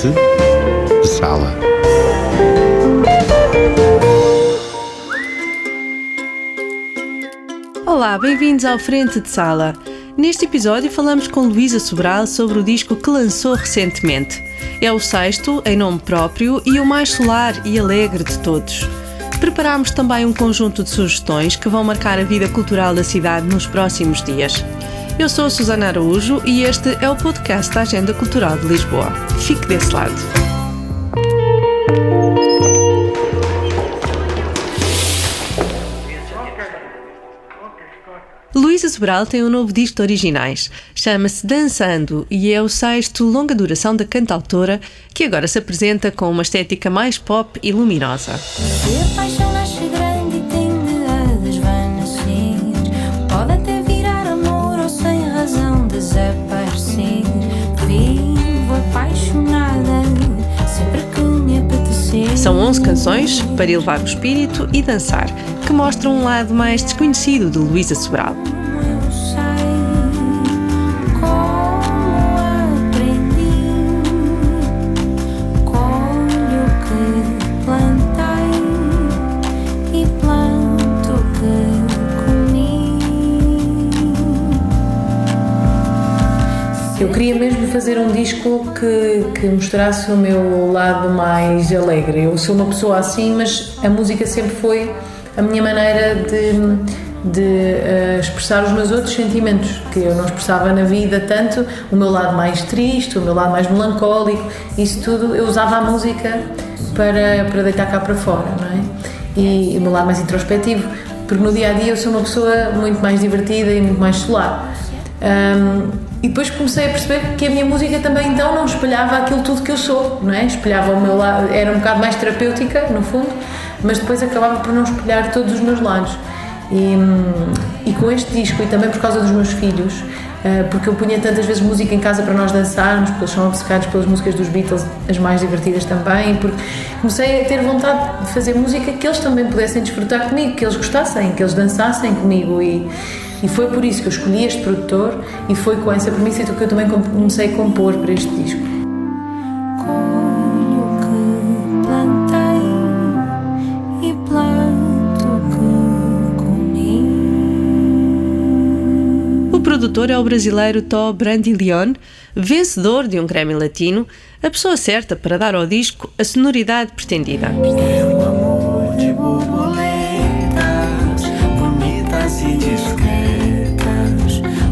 Frente de Sala. Olá, bem-vindos ao Frente de Sala. Neste episódio falamos com Luísa Sobral sobre o disco que lançou recentemente. É o sexto, em nome próprio, e o mais solar e alegre de todos. Preparámos também um conjunto de sugestões que vão marcar a vida cultural da cidade nos próximos dias. Eu sou a Susana Araújo e este é o podcast da Agenda Cultural de Lisboa. Fique desse lado. Luísa Sobral tem um novo disco de originais. Chama-se Dançando e é o sexto longa duração da cantautora, que agora se apresenta com uma estética mais pop e luminosa. Se a paixão nasce grande e tende a desvanecer, pode até virar amor ou sem razão desaparecer. Vivo apaixonada sempre que me apetecer. São 11 canções para elevar o espírito e dançar, que mostram um lado mais desconhecido de Luísa Sobral. Eu sei como aprendi, colho o que plantei e planto o que comi. Eu queria mesmo fazer um disco que mostrasse o meu lado mais alegre. Eu sou uma pessoa assim, mas a música sempre foi a minha maneira de expressar os meus outros sentimentos, que eu não expressava na vida tanto, o meu lado mais triste, o meu lado mais melancólico, isso tudo eu usava a música para deitar cá para fora, não é? E o meu lado mais introspectivo, porque no dia-a-dia eu sou uma pessoa muito mais divertida e muito mais solar. E depois comecei a perceber que a minha música também então não espelhava aquilo tudo que eu sou, não é? Espelhava o meu lado, era um bocado mais terapêutica no fundo, mas depois acabava por não espelhar todos os meus lados. E com este disco, e também por causa dos meus filhos, porque eu punha tantas vezes música em casa para nós dançarmos, porque eles são obcecados pelas músicas dos Beatles, as mais divertidas também, porque comecei a ter vontade de fazer música que eles também pudessem desfrutar comigo, que eles gostassem, que eles dançassem comigo, e foi por isso que eu escolhi este produtor, e foi com essa premissa que eu também comecei a compor para este disco. Colho o que plantei e planto o que comi. O produtor é o brasileiro Tó Brandilione, vencedor de um Grammy Latino, a pessoa certa para dar ao disco a sonoridade pretendida. Um amor de borboletas, bonitas e discretas,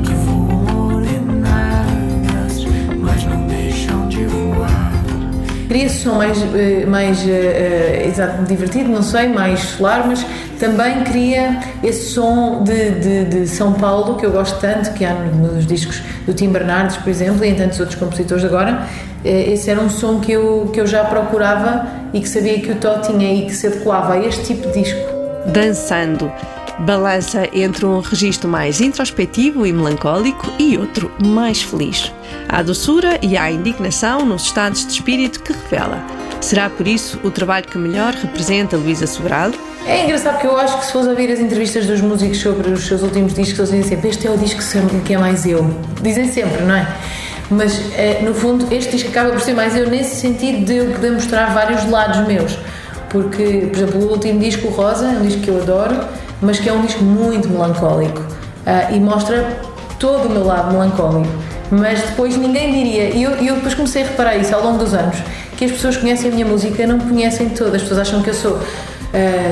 que voam ordenadas, mas não deixam de voar. Queria esse som mais divertido, não sei, mais solar, mas também queria esse som de São Paulo, que eu gosto tanto, que há nos discos do Tim Bernardes, por exemplo, e em tantos outros compositores agora. Esse era um som que eu já procurava e que sabia que o Tó tinha e que se adequava a este tipo de disco. Dançando. Balança entre um registro mais introspectivo e melancólico e outro mais feliz. Há doçura e há indignação nos estados de espírito que revela. Será por isso o trabalho que melhor representa Luísa Sobral? É engraçado porque eu acho que se fores ouvir as entrevistas dos músicos sobre os seus últimos discos, eles dizem sempre: este é o disco que é mais eu. Dizem sempre, não é? Mas, no fundo, este disco acaba por ser mais eu nesse sentido de eu poder mostrar vários lados meus. Porque, por exemplo, o último disco, o Rosa, é um disco que eu adoro, mas que é um disco muito melancólico e mostra todo o meu lado melancólico. Mas depois ninguém diria, e eu depois comecei a reparar isso ao longo dos anos, que as pessoas conhecem a minha música, não me conhecem todas. As pessoas acham que eu sou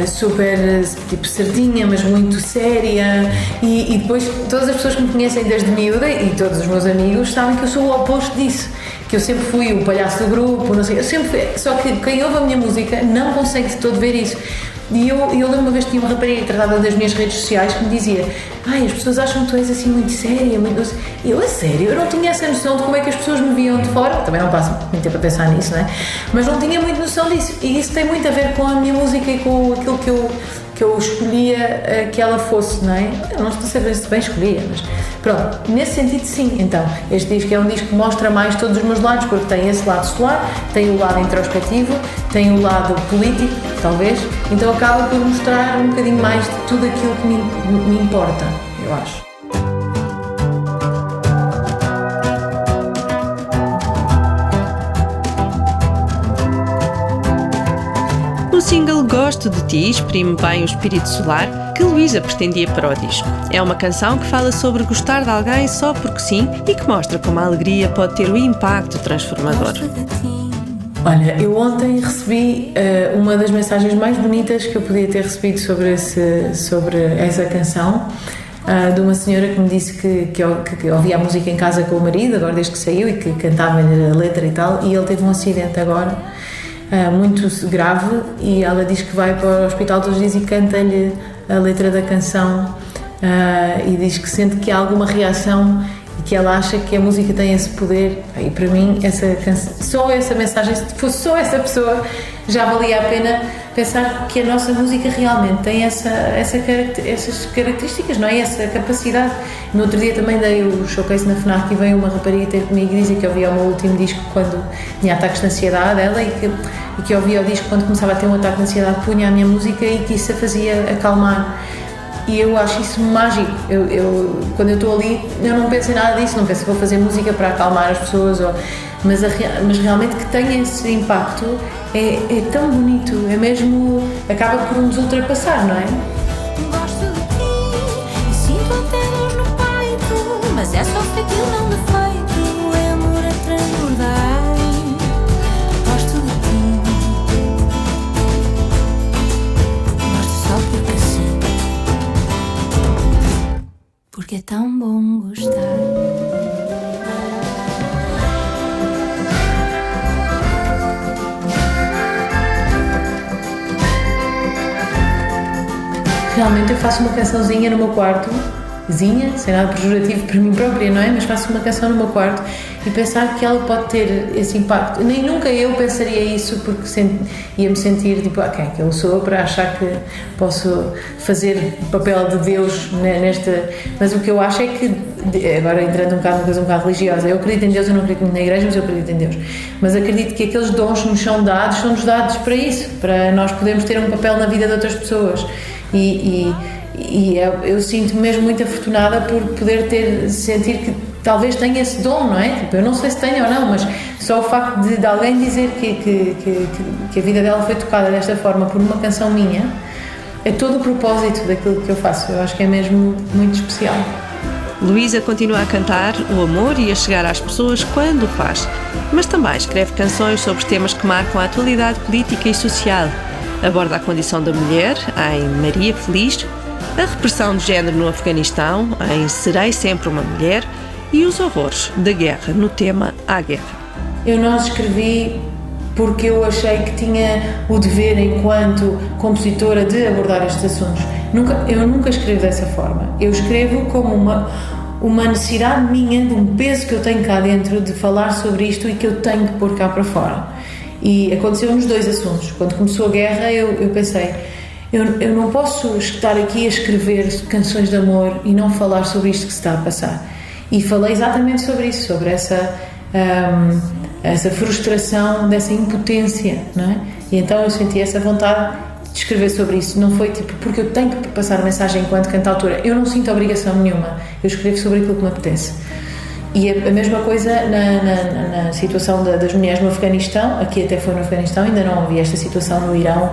super tipo sardinha, mas muito séria, e depois todas as pessoas que me conhecem desde miúda e todos os meus amigos sabem que eu sou o oposto disso, que eu sempre fui o palhaço do grupo, não sei, eu sempre fui, só que quem ouve a minha música não consegue de todo ver isso. E eu lembro uma vez que tinha uma rapariga que tratava das minhas redes sociais que me dizia: as pessoas acham que tu és assim muito séria, muito doce. Eu, a sério, eu não tinha essa noção de como é que as pessoas me viam de fora, também não passo muito tempo a pensar nisso, não é? Mas não tinha muito noção disso, e isso tem muito a ver com a minha música e com aquilo que eu escolhia que ela fosse, não é? Eu não estou a saber se bem escolhia, mas pronto, nesse sentido sim. Então, este disco é um disco que mostra mais todos os meus lados, porque tem esse lado solar, tem o lado introspectivo, tem o lado político, talvez, então acaba por mostrar um bocadinho mais de tudo aquilo que me importa, eu acho. Gosto de Ti exprime bem o espírito solar que Luísa pretendia para o disco. É uma canção que fala sobre gostar de alguém só porque sim e que mostra como a alegria pode ter um impacto transformador. Olha, eu ontem recebi uma das mensagens mais bonitas que eu podia ter recebido sobre essa canção, de uma senhora que me disse que ouvia a música em casa com o marido, agora desde que saiu, e que cantava-lhe a letra e tal, e ele teve um acidente agora, muito grave, e ela diz que vai para o hospital todos os dias e canta-lhe a letra da canção, e diz que sente que há alguma reação e que ela acha que a música tem esse poder. E para mim, só essa mensagem, se fosse só essa pessoa, já valia a pena pensar que a nossa música realmente tem essas características, não é? Essa capacidade. No outro dia também dei o showcase na FNAC e veio uma rapariga ter comigo e dizer que ouvia o meu último disco quando tinha ataques de ansiedade, ela, e que ouvia o disco quando começava a ter um ataque de ansiedade, punha a minha música e que isso a fazia acalmar. E eu acho isso mágico. Quando eu estou ali, eu não penso em nada disso, não penso que vou fazer música para acalmar as pessoas, mas realmente que tenha esse impacto é tão bonito, é mesmo, acaba por nos ultrapassar, não é? Gosto de ti e sinto até dor no peito, mas é só feito não defeito, é amor a transbordar. Gosto de ti, gosto só porque sim, porque é tão bom gostar. Realmente eu faço uma cançãozinha no meu quarto, sem nada pejorativo para mim própria, não é? Mas faço uma canção no meu quarto e pensar que ela pode ter esse impacto. Nem nunca eu pensaria isso, porque ia-me sentir tipo, quem é que eu sou para achar que posso fazer o papel de Deus nesta... Mas o que eu acho é que, agora entrando numa coisa um bocado religiosa, eu acredito em Deus, eu não acredito na igreja, mas eu acredito em Deus. Mas acredito que aqueles dons que nos são são-nos dados para isso, para nós podermos ter um papel na vida de outras pessoas. E eu sinto-me mesmo muito afortunada por poder sentir que talvez tenha esse dom, não é? Tipo, eu não sei se tenho ou não, mas só o facto de alguém dizer que a vida dela foi tocada desta forma por uma canção minha é todo o propósito daquilo que eu faço. Eu acho que é mesmo muito especial. Luísa continua a cantar o amor e a chegar às pessoas quando o faz, mas também escreve canções sobre temas que marcam a atualidade política e social. Aborda a condição da mulher, em Maria Feliz, a repressão de género no Afeganistão, em Serei Sempre uma Mulher, e os horrores da guerra, no tema À Guerra. Eu não escrevi porque eu achei que tinha o dever, enquanto compositora, de abordar estes assuntos. Eu nunca escrevo dessa forma. Eu escrevo como uma necessidade minha, de um peso que eu tenho cá dentro, de falar sobre isto e que eu tenho que pôr cá para fora. E aconteceu nos dois assuntos. Quando começou a guerra, eu pensei, eu não posso estar aqui a escrever canções de amor e não falar sobre isto que se está a passar. E falei exatamente sobre isso, sobre essa frustração, dessa impotência, não é? E então eu senti essa vontade de escrever sobre isso. Não foi tipo, porque eu tenho que passar a mensagem enquanto cantautora. Eu não sinto obrigação nenhuma. Eu escrevo sobre aquilo que me apetece. E a mesma coisa na situação das mulheres no Afeganistão. Aqui até foi no Afeganistão, ainda não havia esta situação no Irão.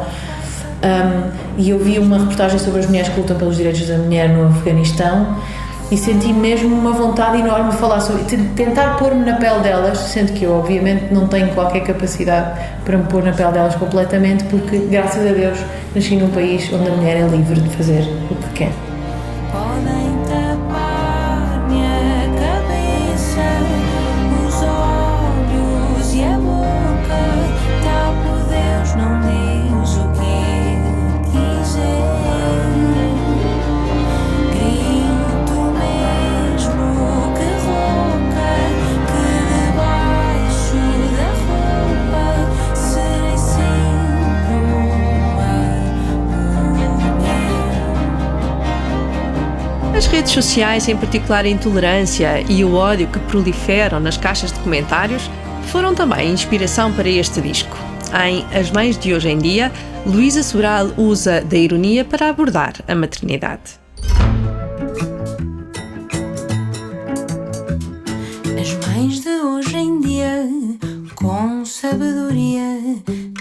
E eu vi uma reportagem sobre as mulheres que lutam pelos direitos da mulher no Afeganistão e senti mesmo uma vontade enorme de falar sobre, tentar pôr-me na pele delas, sendo que eu obviamente não tenho qualquer capacidade para me pôr na pele delas completamente, porque graças a Deus nasci num país onde a mulher é livre de fazer o que quer. Podem tapar-me a cabeça, os olhos e a boca, tapo Deus, não diz o que Ele quiser. Grito mesmo que rouca, que debaixo da roupa serei sempre uma mulher. As redes sociais, em particular a intolerância e o ódio que proliferam nas caixas de comentários, foram também inspiração para este disco. Em As Mães de Hoje em Dia, Luísa Sobral usa da ironia para abordar a maternidade. As mães de hoje em dia, com sabedoria,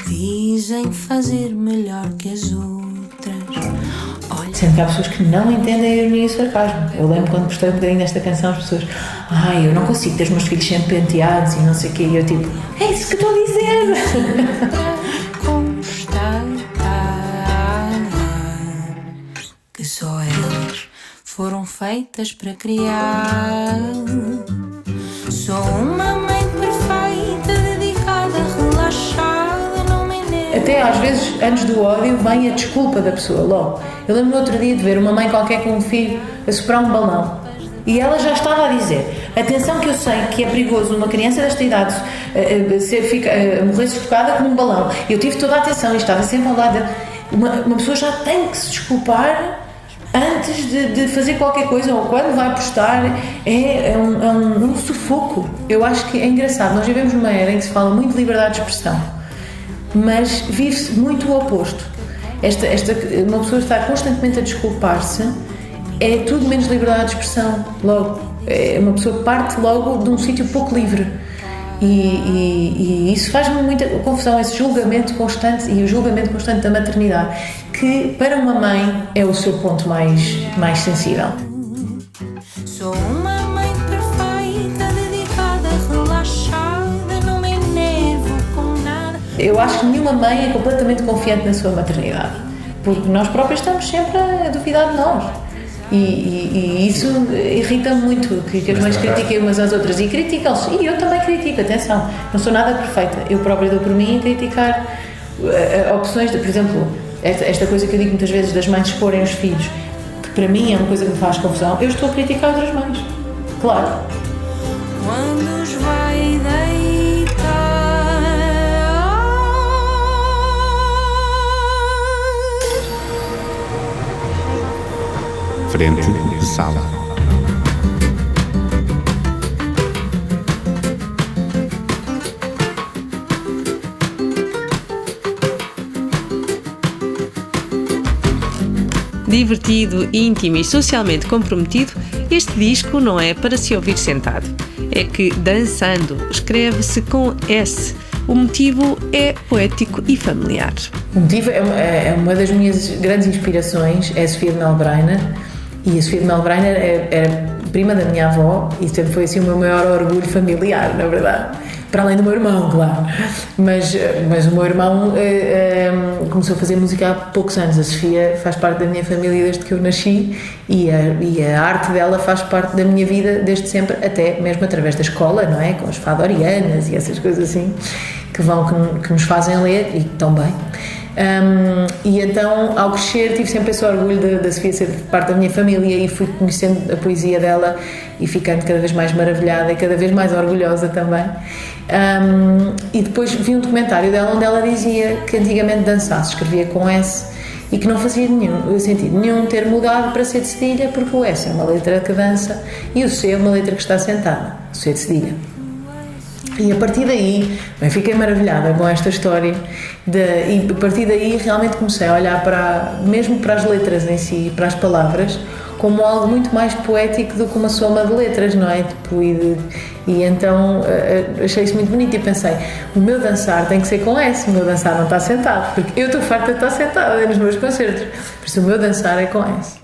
dizem podem fazer melhor que as outras. Olha, Sendo que há pessoas que não entendem a ironia e o sarcasmo. Eu lembro quando postei um bocadinho desta canção, as pessoas, eu não consigo ter os meus filhos sempre penteados e não sei o quê. E eu tipo, é isso que eu estou a dizer. para constatar que só elas foram feitas para criar. Sou uma mãe perfeita, dedicada, relaxada, não me enervo. Até às vezes, antes do ódio, vem a desculpa da pessoa logo. Eu lembro no outro dia de ver uma mãe qualquer com um filho a soprar um balão. E ela já estava a dizer, atenção que eu sei que é perigoso uma criança desta idade morrer sufocada com um balão. Eu tive toda a atenção e estava sempre ao lado dela. Uma pessoa já tem que se desculpar antes de fazer qualquer coisa, ou quando vai postar, é um sufoco. Eu acho que é engraçado. Nós vivemos numa era em que se fala muito de liberdade de expressão, mas vive-se muito o oposto. Uma pessoa estar constantemente a desculpar-se é tudo menos liberdade de expressão. Logo, uma pessoa parte logo de um sítio pouco livre. E isso faz-me muita confusão, esse julgamento constante e o julgamento constante da maternidade, que para uma mãe é o seu ponto mais sensível. Sou uma mãe perfeita, dedicada, relaxada, não me enervo com nada. Eu acho que nenhuma mãe é completamente confiante na sua maternidade, porque nós próprios estamos sempre a duvidar de nós. E isso irrita-me muito, que as mães critiquem umas às outras, e criticam-se, e eu também critico, atenção, não sou nada perfeita, eu própria dou por mim a criticar opções, por exemplo, esta coisa que eu digo muitas vezes das mães exporem os filhos, que para mim é uma coisa que me faz confusão, eu estou a criticar outras mães, claro. Quando os vai deitar, Frente de sala. Divertido, íntimo e socialmente comprometido, este disco não é para se ouvir sentado. É que dançando escreve-se com S. O motivo é poético e familiar. O motivo é uma das minhas grandes inspirações, é a Sofia de Melbreiner, e a Sofia de Melbreiner era prima da minha avó e sempre foi assim o meu maior orgulho familiar, na verdade. Para além do meu irmão, claro. Mas o meu irmão começou a fazer música há poucos anos. A Sofia faz parte da minha família desde que eu nasci e a arte dela faz parte da minha vida desde sempre, até mesmo através da escola, não é? Com as fadorianas e essas coisas assim que nos fazem ler e tão bem. E então, ao crescer, tive sempre esse orgulho da Sofia ser parte da minha família e fui conhecendo a poesia dela e ficando cada vez mais maravilhada e cada vez mais orgulhosa também. E depois vi um documentário dela onde ela dizia que antigamente dançar se escrevia com S e que não fazia sentido nenhum ter mudado para C de cedilha, porque o S é uma letra que dança e o C é uma letra que está sentada, o C de cedilha. E a partir daí, fiquei maravilhada com esta história e a partir daí realmente comecei a olhar mesmo para as letras em si, para as palavras, como algo muito mais poético do que uma soma de letras, não é? E então achei isso muito bonito e pensei, o meu dançar tem que ser com S, o meu dançar não está sentado, porque eu estou farta de estar sentada nos meus concertos, por isso o meu dançar é com S.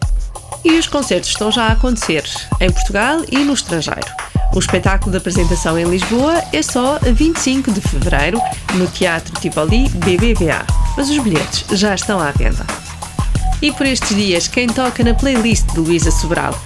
E os concertos estão já a acontecer, em Portugal e no estrangeiro. O espetáculo de apresentação em Lisboa é só a 25 de fevereiro, no Teatro Tivoli BBVA, mas os bilhetes já estão à venda. E por estes dias, quem toca na playlist de Luísa Sobral?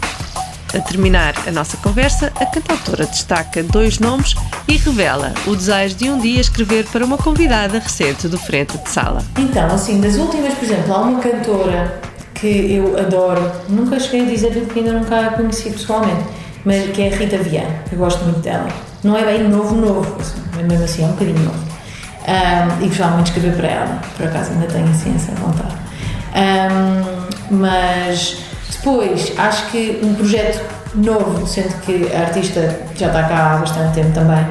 A terminar a nossa conversa, a cantautora destaca 2 nomes e revela o desejo de um dia escrever para uma convidada recente do Frente de Sala. Então, assim, das últimas, por exemplo, há uma cantora que eu adoro, nunca cheguei a dizer porque ainda nunca a conheci pessoalmente, mas que é a Rita Viana, eu gosto muito dela. Não é bem novo, assim, mas mesmo assim é um bocadinho novo. E gostava muito de escrever para ela, por acaso ainda tenho assim essa vontade. Mas depois, acho que um projeto novo, sendo que a artista já está cá há bastante tempo também,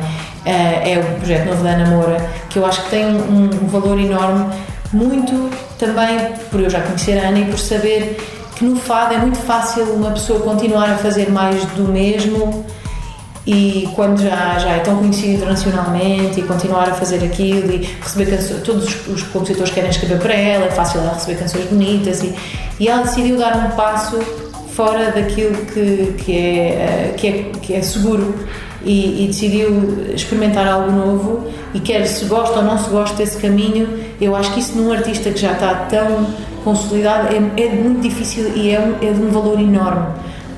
é o projeto novo da Ana Moura, que eu acho que tem um valor enorme, muito também por eu já conhecer a Ana e por saber que no fado é muito fácil uma pessoa continuar a fazer mais do mesmo e quando já é tão conhecido internacionalmente e continuar a fazer aquilo e receber canções, todos os compositores querem escrever para ela, é fácil ela receber canções bonitas e ela decidiu dar um passo fora daquilo que é seguro e decidiu experimentar algo novo e quer se gosta ou não se gosta desse caminho. Eu acho que isso num artista que já está tão consolidado é muito difícil e é de um valor enorme.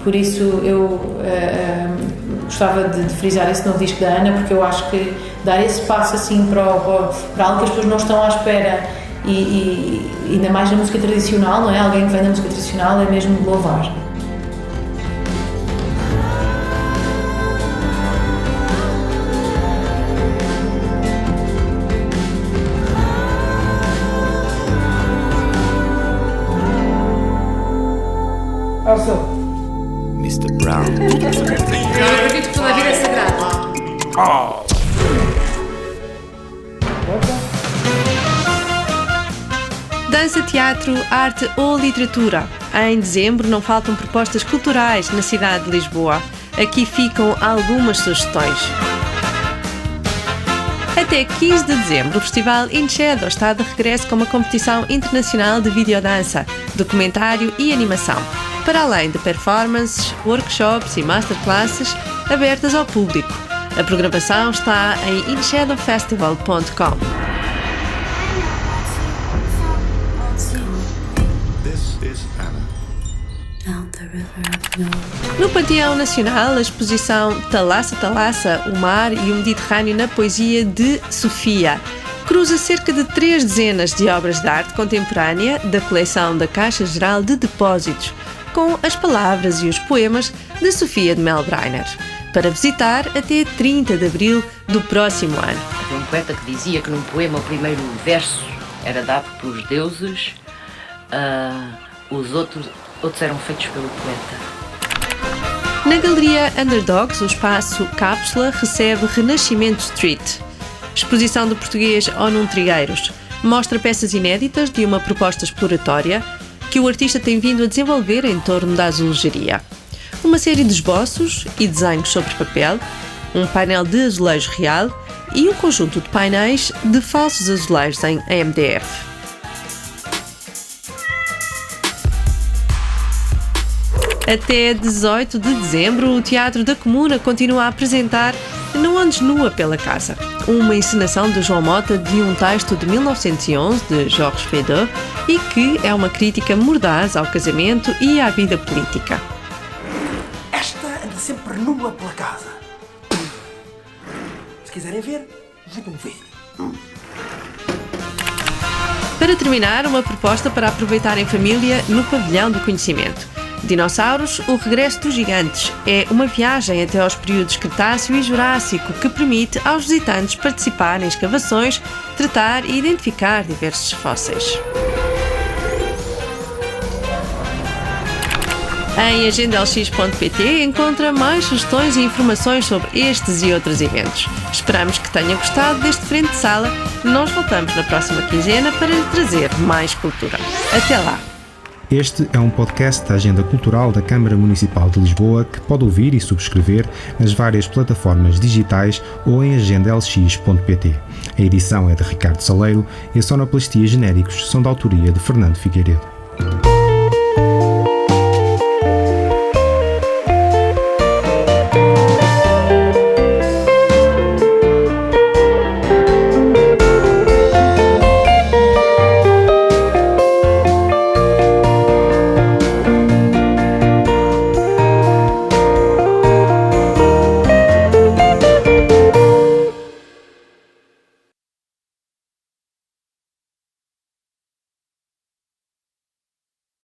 Por isso eu gostava de frisar esse novo disco da Ana, porque eu acho que dar esse passo assim para algo que as pessoas não estão à espera e ainda mais na música tradicional, não é? Alguém que vem da música tradicional é mesmo de louvar. Mr. Brown. Eu acredito que toda a vida é sagrada. Dança, teatro, arte ou literatura. Em dezembro não faltam propostas culturais na cidade de Lisboa. Aqui ficam algumas sugestões. Até 15 de dezembro, o Festival In Shadow está de regresso com uma competição internacional de videodança, documentário e animação, para além de performances, workshops e masterclasses abertas ao público. A programação está em inshadowfestival.com. This is Anna. No Panteão Nacional, a exposição Thalassa Thalassa, o mar e o Mediterrâneo na poesia de Sofia cruza cerca de 3 dezenas de obras de arte contemporânea da coleção da Caixa Geral de Depósitos, com as palavras e os poemas de Sofia de Melbreiner, para visitar até 30 de abril do próximo ano. Havia um poeta que dizia que num poema o primeiro verso era dado pelos deuses, os outros eram feitos pelo poeta. Na Galeria Underdogs, o espaço Cápsula recebe Renascimento Street. Exposição do português Onum Trigueiros mostra peças inéditas de uma proposta exploratória que o artista tem vindo a desenvolver em torno da azulejaria. Uma série de esboços e desenhos sobre papel, um painel de azulejo real e um conjunto de painéis de falsos azulejos em MDF. Até 18 de dezembro, o Teatro da Comuna continua a apresentar Não Andes Nua pela Casa, uma encenação de João Mota de um texto de 1911 de Georges Feydeau e que é uma crítica mordaz ao casamento e à vida política. Esta anda sempre nua pela casa. Se quiserem ver, vão ver. Para terminar, uma proposta para aproveitar em família no Pavilhão do Conhecimento. Dinossauros, o regresso dos gigantes é uma viagem até aos períodos Cretáceo e Jurássico que permite aos visitantes participar em escavações, tratar e identificar diversos fósseis. Em agendalx.pt encontra mais sugestões e informações sobre estes e outros eventos. Esperamos que tenha gostado deste Frente de Sala. Nós voltamos na próxima quinzena para lhe trazer mais cultura. Até lá! Este é um podcast da Agenda Cultural da Câmara Municipal de Lisboa que pode ouvir e subscrever nas várias plataformas digitais ou em agendalx.pt. A edição é de Ricardo Saleiro e a sonoplastia genéricos são da autoria de Fernando Figueiredo.